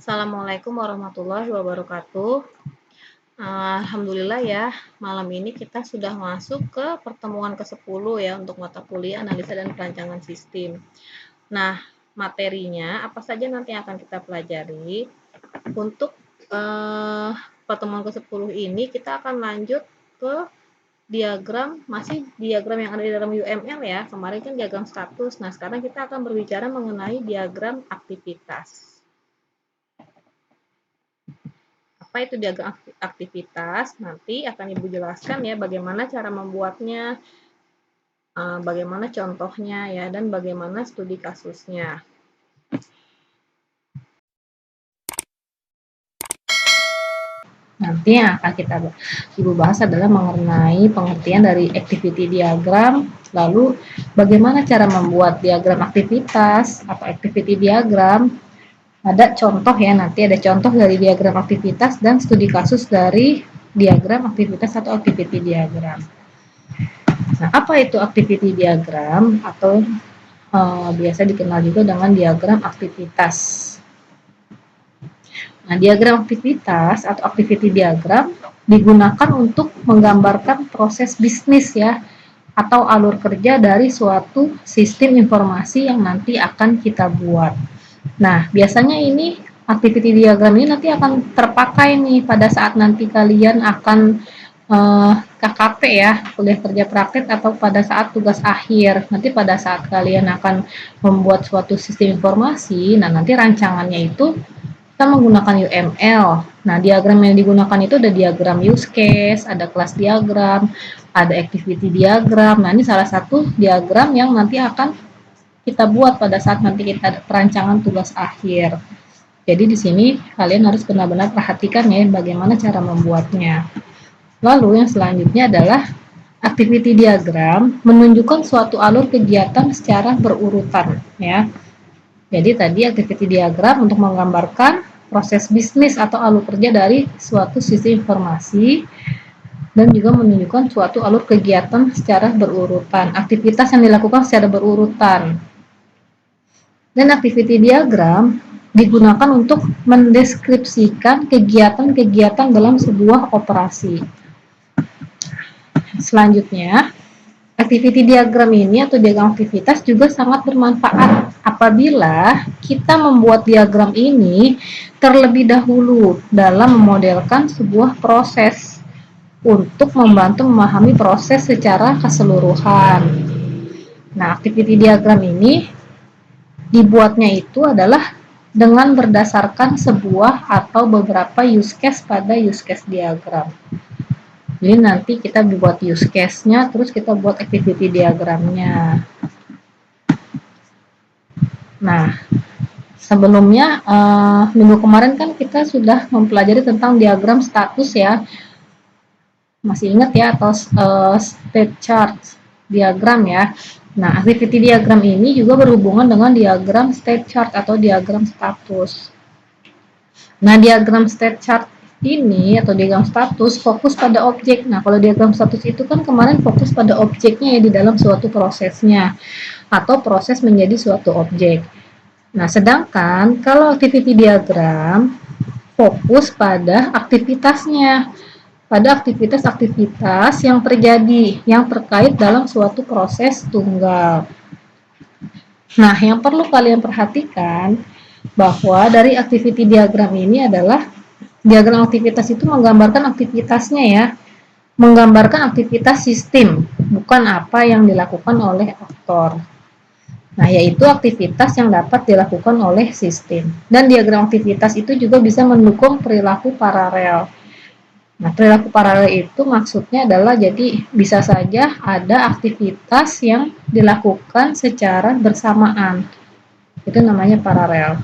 Assalamualaikum warahmatullahi wabarakatuh. Alhamdulillah ya, malam ini kita sudah masuk ke pertemuan ke-10 ya untuk mata kuliah analisa dan perancangan sistem. Nah, materinya apa saja nanti yang akan kita pelajari. Untuk pertemuan ke-10 ini kita akan lanjut ke diagram, masih diagram yang ada di dalam UML ya. Kemarin kan diagram status. Nah, sekarang kita akan berbicara mengenai diagram aktivitas. Apa itu diagram aktivitas? Nanti akan Ibu jelaskan ya bagaimana cara membuatnya, bagaimana contohnya ya, dan bagaimana studi kasusnya. Nanti yang akan Ibu bahas adalah mengenai pengertian dari activity diagram, lalu bagaimana cara membuat diagram aktivitas atau activity diagram. Ada contoh ya, nanti ada contoh dari diagram aktivitas dan studi kasus dari diagram aktivitas atau activity diagram. Nah, apa itu activity diagram atau biasa dikenal juga dengan diagram aktivitas. Nah, diagram aktivitas atau activity diagram digunakan untuk menggambarkan proses bisnis ya, atau alur kerja dari suatu sistem informasi yang nanti akan kita buat. Nah, biasanya ini activity diagram ini nanti akan terpakai nih pada saat nanti kalian akan KKP ya, kuliah kerja praktek, atau pada saat tugas akhir. Nanti pada saat kalian akan membuat suatu sistem informasi, nah nanti rancangannya itu kita menggunakan UML. Nah, diagram yang digunakan itu ada diagram use case, ada kelas diagram, ada activity diagram. Nah, ini salah satu diagram yang nanti akan kita buat pada saat nanti kita perancangan tugas akhir. Jadi di sini kalian harus benar-benar perhatikan ya bagaimana cara membuatnya. Lalu yang selanjutnya adalah activity diagram menunjukkan suatu alur kegiatan secara berurutan ya. Jadi tadi activity diagram untuk menggambarkan proses bisnis atau alur kerja dari suatu sistem informasi dan juga menunjukkan suatu alur kegiatan secara berurutan, aktivitas yang dilakukan secara berurutan. Dan activity diagram digunakan untuk mendeskripsikan kegiatan-kegiatan dalam sebuah operasi. Selanjutnya, activity diagram ini atau diagram aktivitas juga sangat bermanfaat apabila kita membuat diagram ini terlebih dahulu dalam memodelkan sebuah proses untuk membantu memahami proses secara keseluruhan. Nah, activity diagram ini dibuatnya itu adalah dengan berdasarkan sebuah atau beberapa use case pada use case diagram. Jadi nanti kita buat use case-nya, terus kita buat activity diagramnya. Nah, sebelumnya minggu kemarin kan kita sudah mempelajari tentang diagram status ya. Masih ingat ya, atau state chart diagram ya. Nah, activity diagram ini juga berhubungan dengan diagram state chart atau diagram status. Nah, diagram state chart ini atau diagram status fokus pada objek. Nah, kalau diagram status itu kan kemarin fokus pada objeknya ya di dalam suatu prosesnya atau proses menjadi suatu objek. Nah, sedangkan kalau activity diagram fokus pada aktivitasnya, pada aktivitas-aktivitas yang terjadi, yang terkait dalam suatu proses tunggal. Nah, yang perlu kalian perhatikan bahwa dari activity diagram ini adalah diagram aktivitas itu menggambarkan aktivitasnya ya, menggambarkan aktivitas sistem, bukan apa yang dilakukan oleh aktor. Nah, yaitu aktivitas yang dapat dilakukan oleh sistem. Dan diagram aktivitas itu juga bisa mendukung perilaku paralel. Nah, perilaku paralel itu maksudnya adalah jadi bisa saja ada aktivitas yang dilakukan secara bersamaan. Itu namanya paralel.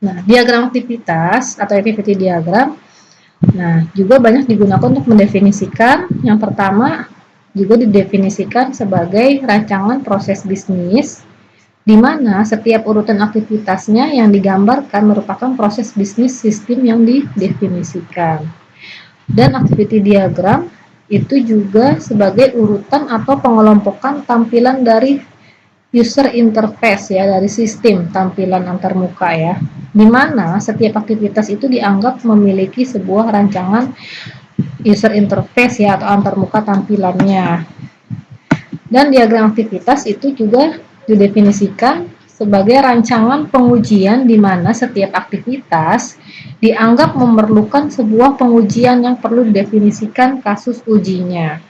Nah, diagram aktivitas atau activity diagram, nah juga banyak digunakan untuk mendefinisikan. Yang pertama juga didefinisikan sebagai rancangan proses bisnis, di mana setiap urutan aktivitasnya yang digambarkan merupakan proses bisnis sistem yang didefinisikan. Dan activity diagram itu juga sebagai urutan atau pengelompokan tampilan dari user interface ya, dari sistem tampilan antarmuka ya, di mana setiap aktivitas itu dianggap memiliki sebuah rancangan user interface ya, atau antarmuka tampilannya. Dan diagram aktivitas itu juga didefinisikan sebagai rancangan pengujian di mana setiap aktivitas dianggap memerlukan sebuah pengujian yang perlu didefinisikan kasus ujinya.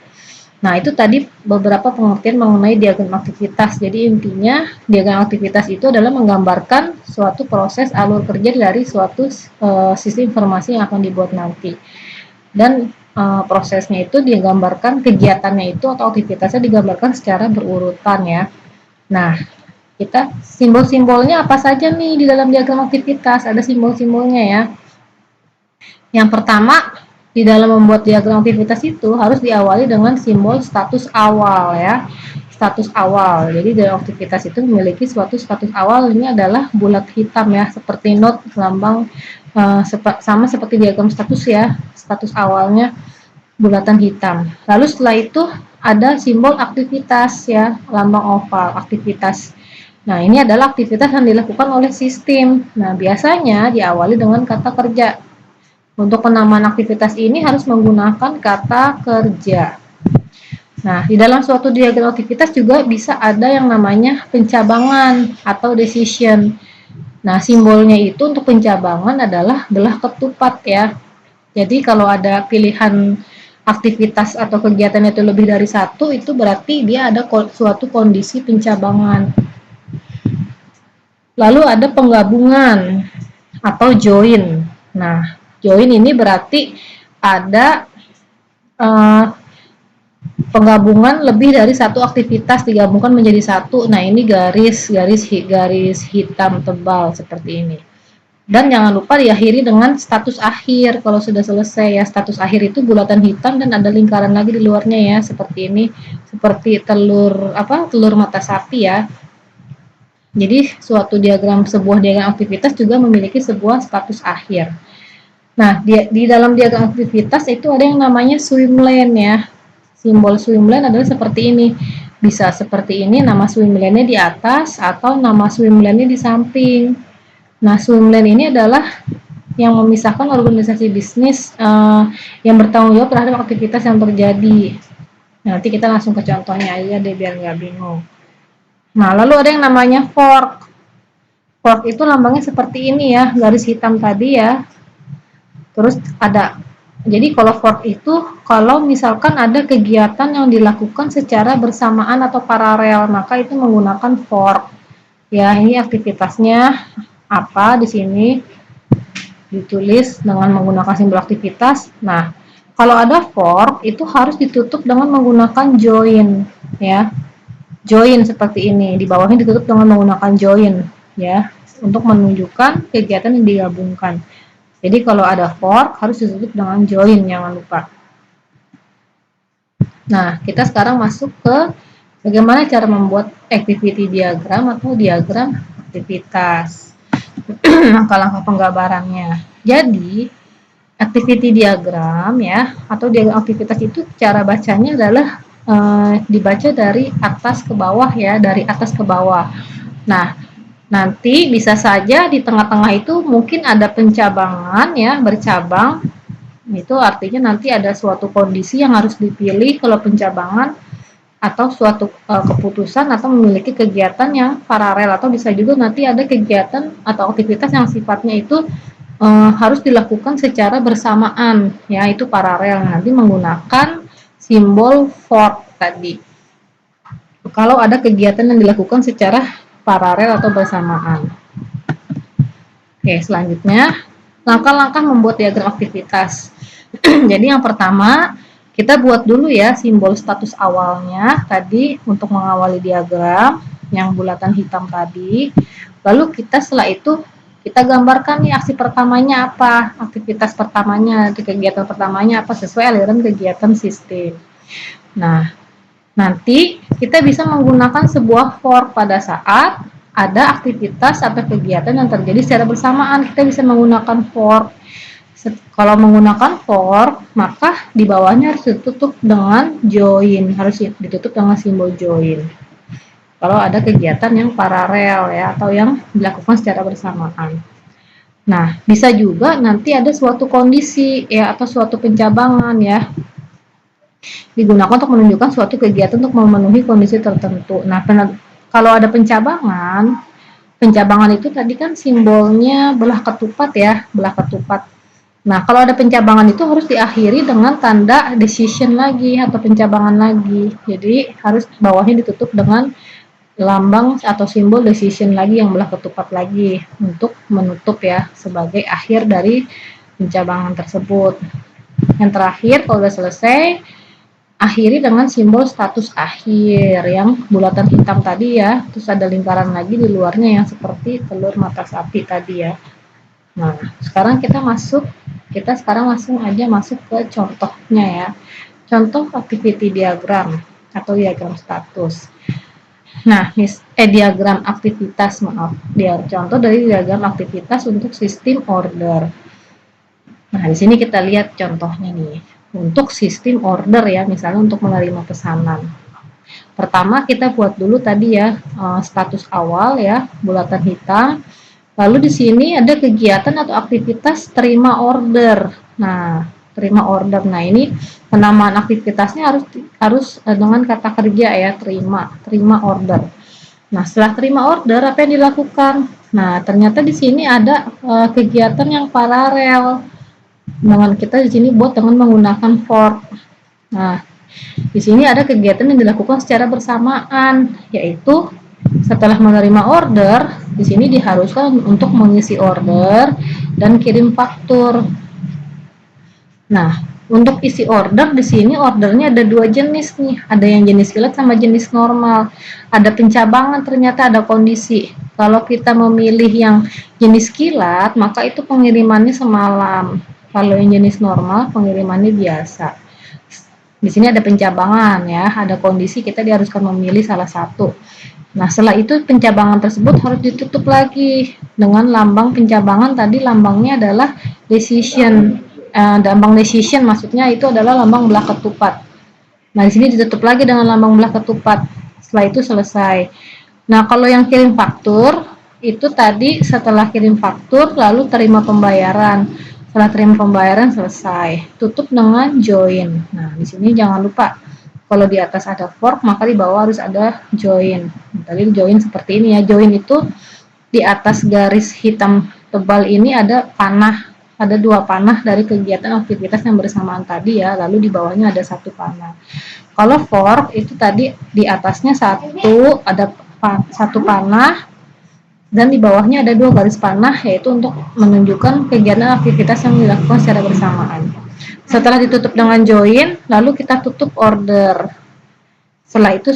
Nah, itu tadi beberapa pengertian mengenai diagram aktivitas. Jadi intinya diagram aktivitas itu adalah menggambarkan suatu proses alur kerja dari suatu sistem informasi yang akan dibuat nanti. Dan prosesnya itu digambarkan, kegiatannya itu atau aktivitasnya digambarkan secara berurutan ya. Nah, kita simbol-simbolnya apa saja nih di dalam diagram aktivitas? Ada simbol-simbolnya ya. Yang pertama, di dalam membuat diagram aktivitas itu harus diawali dengan simbol status awal ya. Status awal. Jadi dalam aktivitas itu memiliki suatu status awal, ini adalah bulat hitam ya, seperti not lambang sama seperti diagram status ya. Status awalnya bulatan hitam. Lalu setelah itu ada simbol aktivitas ya, lambang oval aktivitas. Nah, ini adalah aktivitas yang dilakukan oleh sistem. Nah, biasanya diawali dengan kata kerja. Untuk penamaan aktivitas ini harus menggunakan kata kerja. Nah, di dalam suatu diagram aktivitas juga bisa ada yang namanya pencabangan atau decision. Nah, simbolnya itu untuk pencabangan adalah belah ketupat ya. Jadi kalau ada pilihan aktivitas atau kegiatan itu lebih dari satu, itu berarti dia ada suatu kondisi pencabangan. Lalu ada penggabungan atau join. Nah, join ini berarti ada penggabungan lebih dari satu aktivitas digabungkan menjadi satu. Nah, ini garis hitam tebal seperti ini. Dan jangan lupa diakhiri dengan status akhir kalau sudah selesai ya. Status akhir itu bulatan hitam dan ada lingkaran lagi di luarnya ya, seperti ini, seperti telur mata sapi ya. Jadi sebuah diagram aktivitas juga memiliki sebuah status akhir. Nah, di dalam diagram aktivitas itu ada yang namanya swim lane ya. Simbol swim lane adalah seperti ini. Bisa seperti ini, nama swim lane-nya di atas atau nama swim lane-nya di samping. Nah, swim lane ini adalah yang memisahkan organisasi bisnis yang bertanggung jawab terhadap aktivitas yang terjadi. Nanti kita langsung ke contohnya aja deh biar nggak bingung. Nah, lalu ada yang namanya fork. Fork itu lambangnya seperti ini ya, garis hitam tadi ya. Terus jadi kalau fork itu kalau misalkan ada kegiatan yang dilakukan secara bersamaan atau paralel, maka itu menggunakan fork. Ya, ini aktivitasnya apa di sini ditulis dengan menggunakan simbol aktivitas. Nah, kalau ada fork itu harus ditutup dengan menggunakan join ya. Join seperti ini, di bawahnya ditutup dengan menggunakan join ya, untuk menunjukkan kegiatan yang digabungkan. Jadi kalau ada fork harus ditutup dengan join, jangan lupa. Nah, kita sekarang masuk ke bagaimana cara membuat activity diagram atau diagram aktivitas. Langkah-langkah penggambarannya. Jadi, activity diagram ya, atau diagram aktivitas itu cara bacanya adalah dibaca dari atas ke bawah ya, dari atas ke bawah. Nah, nanti bisa saja di tengah-tengah itu mungkin ada pencabangan ya, bercabang. Itu artinya nanti ada suatu kondisi yang harus dipilih kalau pencabangan, atau suatu keputusan atau memiliki kegiatan yang paralel, atau bisa juga nanti ada kegiatan atau aktivitas yang sifatnya itu harus dilakukan secara bersamaan ya, itu paralel, nanti menggunakan simbol fork tadi kalau ada kegiatan yang dilakukan secara paralel atau bersamaan. Oke, selanjutnya langkah-langkah membuat diagram aktivitas. Jadi yang pertama kita buat dulu ya simbol status awalnya tadi untuk mengawali diagram yang bulatan hitam tadi. Lalu kita setelah itu kita gambarkan nih aksi pertamanya apa, aktivitas pertamanya, kegiatan pertamanya apa sesuai aliran kegiatan sistem. Nah, nanti kita bisa menggunakan sebuah fork pada saat ada aktivitas atau kegiatan yang terjadi secara bersamaan. Kita bisa menggunakan fork. Kalau menggunakan fork, maka di bawahnya harus ditutup dengan join, harus ditutup dengan simbol join. kalau ada kegiatan yang paralel ya, atau yang dilakukan secara bersamaan. Nah, bisa juga nanti ada suatu kondisi ya, atau suatu pencabangan ya, digunakan untuk menunjukkan suatu kegiatan untuk memenuhi kondisi tertentu. Nah, kalau ada pencabangan, pencabangan itu tadi kan simbolnya belah ketupat ya, belah ketupat. Nah, kalau ada pencabangan itu harus diakhiri dengan tanda decision lagi atau pencabangan lagi. Jadi harus bawahnya ditutup dengan lambang atau simbol decision lagi yang belah ketupat lagi untuk menutup ya, sebagai akhir dari pencabangan tersebut. Yang terakhir, kalau sudah selesai, akhiri dengan simbol status akhir yang bulatan hitam tadi ya, terus ada lingkaran lagi di luarnya yang seperti telur mata sapi tadi ya. Nah, sekarang kita sekarang langsung aja masuk ke contohnya ya. Contoh activity diagram atau diagram status. Nah, diagram aktivitas, maaf. Contoh dari diagram aktivitas untuk sistem order. Nah, di sini kita lihat contohnya nih. Untuk sistem order ya, misalnya untuk menerima pesanan. Pertama kita buat dulu tadi ya, status awal ya, bulatan hitam. Lalu di sini ada kegiatan atau aktivitas terima order. Nah, terima order. Nah, ini penamaan aktivitasnya harus dengan kata kerja ya, terima order. Nah, setelah terima order apa yang dilakukan? Nah, ternyata di sini ada kegiatan yang paralel dengan kita di sini buat dengan menggunakan for. Nah, di sini ada kegiatan yang dilakukan secara bersamaan, yaitu setelah menerima order, di sini diharuskan untuk mengisi order dan kirim faktur. Nah, untuk isi order di sini ordernya ada dua jenis nih, ada yang jenis kilat sama jenis normal. Ada pencabangan, ternyata ada kondisi. Kalau kita memilih yang jenis kilat, maka itu pengirimannya semalam. Kalau yang jenis normal, pengirimannya biasa. Di sini ada pencabangan ya, ada kondisi kita diharuskan memilih salah satu. Nah, setelah itu pencabangan tersebut harus ditutup lagi dengan lambang pencabangan. Tadi lambangnya adalah decision. Lambang decision maksudnya itu adalah lambang belah ketupat. Nah, di sini ditutup lagi dengan lambang belah ketupat. Setelah itu selesai. Nah, kalau yang kirim faktur itu tadi setelah kirim faktur lalu terima pembayaran. Setelah terima pembayaran selesai. Tutup dengan join. Nah, di sini jangan lupa kalau di atas ada fork, maka di bawah harus ada join. Tadi join seperti ini ya. Join itu di atas garis hitam tebal ini ada panah. Ada dua panah dari kegiatan aktivitas yang bersamaan tadi ya. Lalu di bawahnya ada satu panah. Kalau fork itu tadi di atasnya ada satu panah. Dan di bawahnya ada dua garis panah, yaitu untuk menunjukkan kegiatan aktivitas yang dilakukan secara bersamaan. Setelah ditutup dengan join, lalu kita tutup order. Setelah itu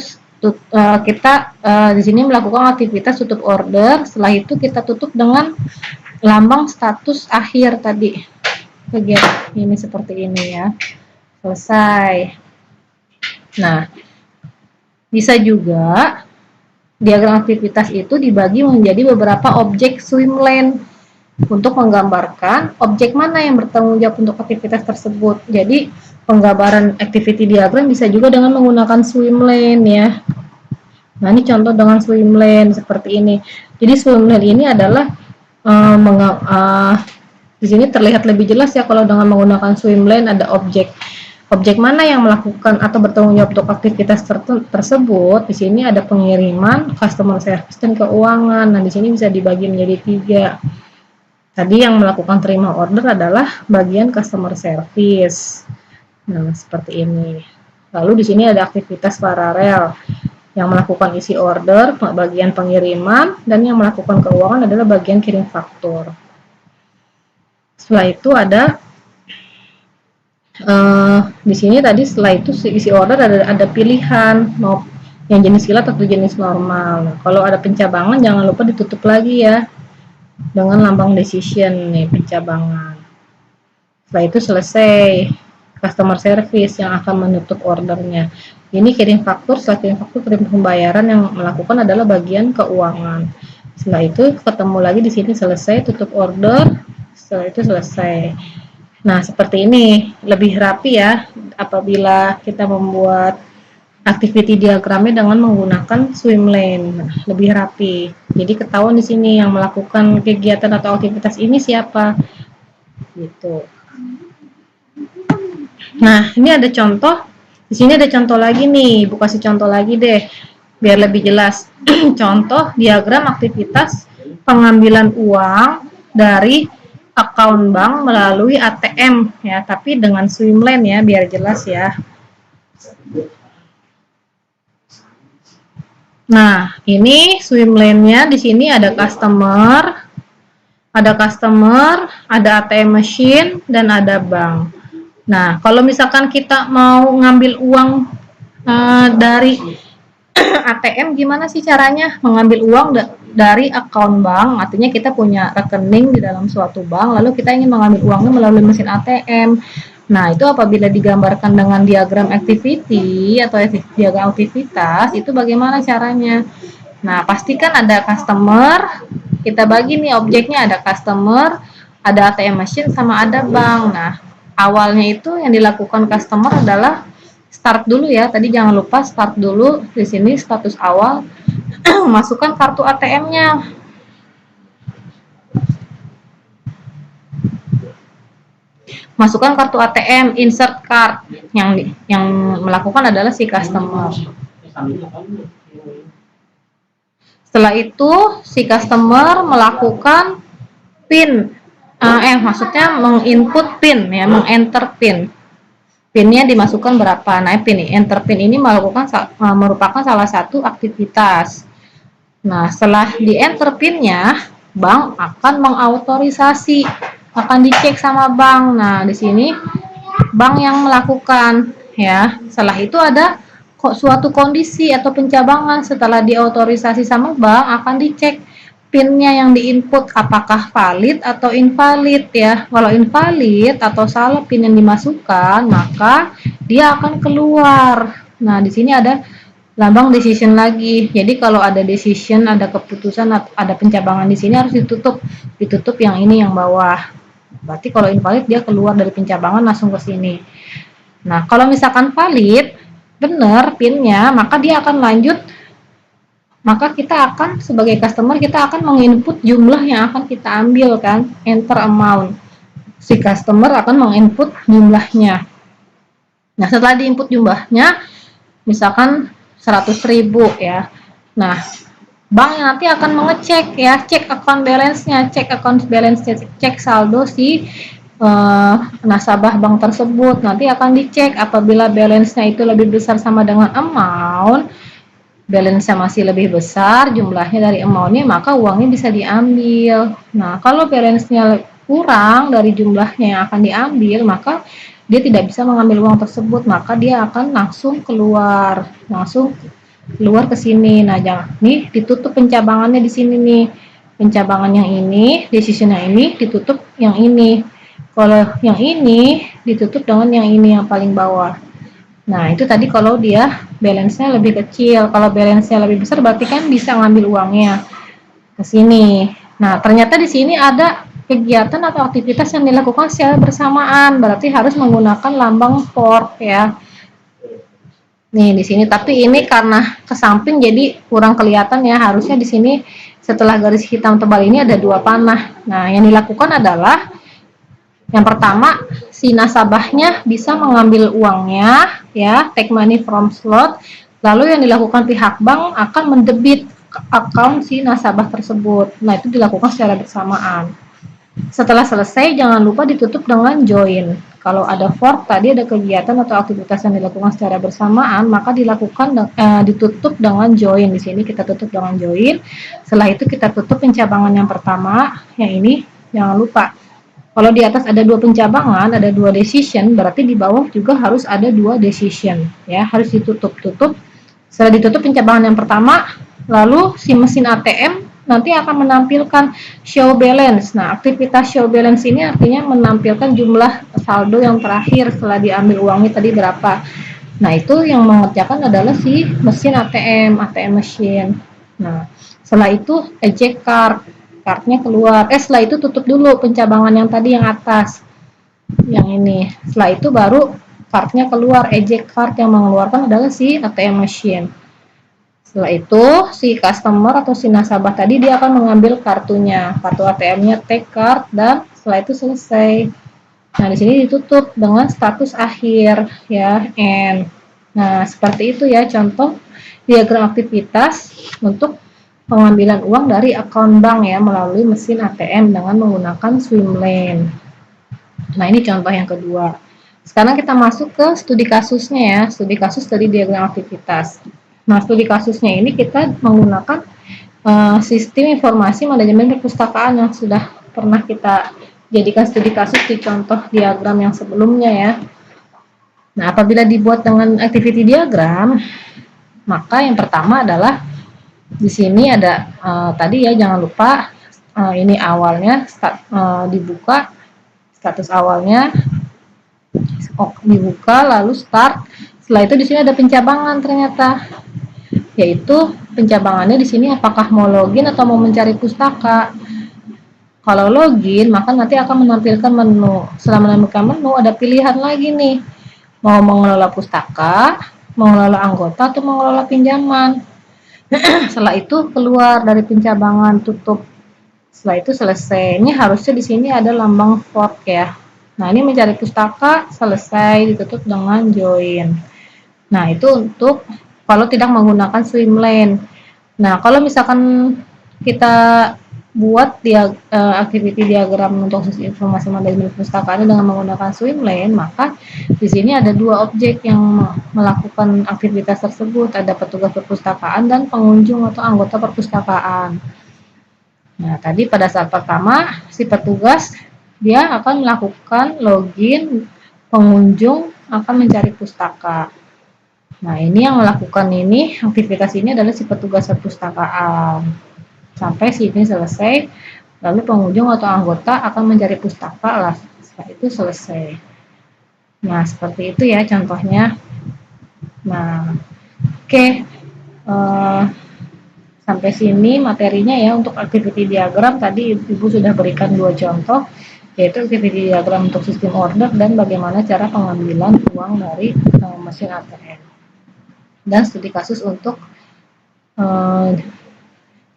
kita di sini melakukan aktivitas tutup order. Setelah itu kita tutup dengan lambang status akhir tadi. Kegiatan ini seperti ini ya. Selesai. Nah, bisa juga diagram aktivitas itu dibagi menjadi beberapa objek swim lane untuk menggambarkan objek mana yang bertanggung jawab untuk aktivitas tersebut. Jadi penggambaran activity diagram bisa juga dengan menggunakan swim lane ya. Nah, ini contoh dengan swim lane seperti ini. Jadi swim lane ini adalah di sini terlihat lebih jelas ya kalau dengan menggunakan swim lane ada objek mana yang melakukan atau bertanggung jawab untuk aktivitas tersebut. Di sini ada pengiriman, customer service, dan keuangan. Nah, di sini bisa dibagi menjadi 3. Tadi yang melakukan terima order adalah bagian customer service. Nah, seperti ini. Lalu di sini ada aktivitas paralel. Yang melakukan isi order, bagian pengiriman, dan yang melakukan keuangan adalah bagian kirim faktur. Setelah itu ada di sini tadi setelah itu isi order ada pilihan mau yang jenis kilat atau jenis normal. Nah, kalau ada pencabangan jangan lupa ditutup lagi ya dengan lambang decision nih, pencabangan. Setelah itu selesai customer service yang akan menutup ordernya. Ini kirim faktur, setelah kirim faktur kirim pembayaran yang melakukan adalah bagian keuangan. Setelah itu ketemu lagi di sini selesai tutup order, setelah itu selesai. Nah, seperti ini lebih rapi ya apabila kita membuat activity diagramnya dengan menggunakan swim lane. Nah, lebih rapi. Jadi ketahuan di sini yang melakukan kegiatan atau aktivitas ini siapa. Gitu. Nah, ini ada contoh. Di sini ada contoh lagi nih. Bu kasih contoh lagi deh, biar lebih jelas. Contoh diagram aktivitas pengambilan uang dari akun bank melalui ATM ya, tapi dengan swim lane ya, biar jelas ya. Nah, ini swim lane-nya di sini ada customer, ada ATM machine, dan ada bank. Nah, kalau misalkan kita mau ngambil uang dari ATM, gimana sih caranya mengambil uang dari akun bank? Artinya kita punya rekening di dalam suatu bank, lalu kita ingin mengambil uangnya melalui mesin ATM. Nah, itu apabila digambarkan dengan diagram activity atau diagram aktivitas, itu bagaimana caranya? Nah, pastikan ada customer, kita bagi nih objeknya, ada customer, ada ATM machine, sama ada bank. Nah, awalnya itu yang dilakukan customer adalah start dulu ya, tadi jangan lupa start dulu, di sini status awal, masukkan kartu ATM-nya. Masukkan kartu ATM, insert card. Yang melakukan adalah si customer. Setelah itu si customer melakukan PIN, maksudnya menginput PIN ya, mengenter PIN. PIN-nya dimasukkan berapa? Nah, enter PIN ini merupakan salah satu aktivitas. Nah, setelah di enter PIN-nya, bank akan mengautorisasi, akan dicek sama bank. Nah, di sini bank yang melakukan ya. Setelah itu ada suatu kondisi atau pencabangan, setelah diautorisasi sama bank akan dicek PIN-nya yang diinput apakah valid atau invalid ya. Kalau invalid atau salah PIN yang dimasukkan, maka dia akan keluar. Nah, di sini ada lambang decision lagi. Jadi kalau ada decision, ada keputusan, ada pencabangan di sini harus ditutup. Ditutup yang ini yang bawah. Berarti kalau invalid dia keluar dari pencabangan langsung ke sini. Nah, kalau misalkan valid, benar PIN-nya, maka dia akan lanjut. Maka kita akan sebagai customer kita akan menginput jumlah yang akan kita ambil kan, enter amount. Si customer akan menginput jumlahnya. Nah, setelah diinput jumlahnya, misalkan 100.000 ya. Nah, bank nanti akan mengecek ya, cek account balance-nya, cek saldo si nasabah bank tersebut. Nanti akan dicek apabila balance-nya itu lebih besar sama dengan amount, balance-nya masih lebih besar jumlahnya dari amount-nya, maka uangnya bisa diambil. Nah, kalau balance-nya kurang dari jumlahnya yang akan diambil, maka dia tidak bisa mengambil uang tersebut, maka dia akan langsung keluar ke sini. Nah, jangan nih ditutup pencabangannya di sini nih. Pencabangan yang ini, decision yang ini ditutup yang ini. Kalau yang ini ditutup dengan yang ini yang paling bawah. Nah, itu tadi kalau dia balance-nya lebih kecil. Kalau balance-nya lebih besar berarti kan bisa ngambil uangnya ke sini. Nah, ternyata di sini ada kegiatan atau aktivitas yang dilakukan secara bersamaan, berarti harus menggunakan lambang fork ya. Nih di sini, tapi ini karena ke samping jadi kurang kelihatan ya. Harusnya di sini setelah garis hitam tebal ini ada dua panah. Nah, yang dilakukan adalah yang pertama, si nasabahnya bisa mengambil uangnya ya, take money from slot. Lalu yang dilakukan pihak bank akan mendebit account si nasabah tersebut. Nah, itu dilakukan secara bersamaan. Setelah selesai, jangan lupa ditutup dengan join. Kalau ada fork, tadi ada kegiatan atau aktivitas yang dilakukan secara bersamaan, maka ditutup dengan join. Di sini kita tutup dengan join. Setelah itu kita tutup pencabangan yang pertama, yang ini jangan lupa. Kalau di atas ada dua pencabangan, ada dua decision, berarti di bawah juga harus ada dua decision. Ya, harus ditutup. Setelah ditutup pencabangan yang pertama, lalu si mesin ATM nanti akan menampilkan show balance. Nah, aktivitas show balance ini artinya menampilkan jumlah saldo yang terakhir setelah diambil uangnya tadi berapa. Nah, itu yang mengerjakan adalah si mesin ATM machine. Nah, setelah itu eject cardnya keluar. Setelah itu tutup dulu pencabangan yang tadi yang atas. Yang ini. Setelah itu baru cardnya keluar, eject card yang mengeluarkan adalah si ATM machine. Setelah itu si customer atau si nasabah tadi dia akan mengambil kartunya, kartu ATM-nya, take card, dan setelah itu selesai. Nah, di sini ditutup dengan status akhir ya, end. Nah, seperti itu ya contoh diagram aktivitas untuk pengambilan uang dari akun bank ya melalui mesin ATM dengan menggunakan swim lane. Nah, ini contoh yang kedua. Sekarang kita masuk ke studi kasusnya ya, studi kasus dari diagram aktivitas. Nah, studi kasusnya ini kita menggunakan sistem informasi manajemen perpustakaan yang sudah pernah kita jadikan studi kasus di contoh diagram yang sebelumnya ya. Nah, apabila dibuat dengan activity diagram, maka yang pertama adalah di sini ada tadi ya, jangan lupa ini awalnya dibuka, status awalnya dibuka, lalu start. Setelah itu di sini ada pencabangan ternyata, yaitu pencabangannya di sini apakah mau login atau mau mencari pustaka. Kalau login, maka nanti akan menampilkan menu. Setelah menampilkan menu, ada pilihan lagi nih, mau mengelola pustaka, mengelola anggota, atau mengelola pinjaman. Setelah itu keluar dari pencabangan, tutup. Setelah itu selesai. Ini harusnya di sini ada lambang fork ya. Nah, ini mencari pustaka, selesai, ditutup dengan join. Nah, itu untuk kalau tidak menggunakan swim lane. Nah, kalau misalkan kita buat activity diagram untuk informasi manajemen perpustakaan dengan menggunakan swim lane, maka di sini ada dua objek yang melakukan aktivitas tersebut, ada petugas perpustakaan dan pengunjung atau anggota perpustakaan. Nah, tadi pada saat pertama si petugas dia akan melakukan login, pengunjung akan mencari pustaka. Nah, ini yang melakukan ini aktivitas ini adalah si petugas perpustakaan. Sampai sini selesai, lalu pengunjung atau anggota akan mencari pustaka lah. Setelah itu selesai. Nah, seperti itu ya contohnya. Nah, oke. Sampai sini materinya ya untuk activity diagram. Tadi Ibu sudah berikan dua contoh, yaitu activity diagram untuk sistem order dan bagaimana cara pengambilan uang dari mesin ATM. Dan studi kasus untuk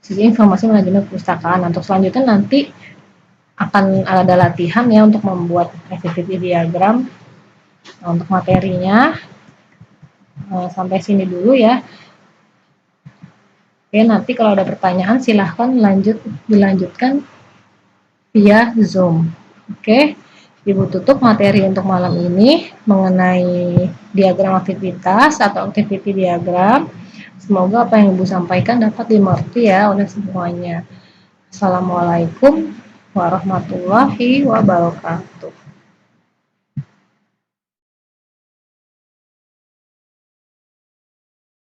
sisi informasi manajemen perpustakaan. Untuk selanjutnya nanti akan ada latihan ya untuk membuat activity diagram. Untuk materinya sampai sini dulu ya. Oke, nanti kalau ada pertanyaan silahkan dilanjutkan via Zoom. Oke, Ibu tutup materi untuk malam ini mengenai diagram aktivitas atau activity diagram. Semoga apa yang Ibu sampaikan dapat dimengerti ya oleh semuanya. Assalamualaikum warahmatullahi wabarakatuh.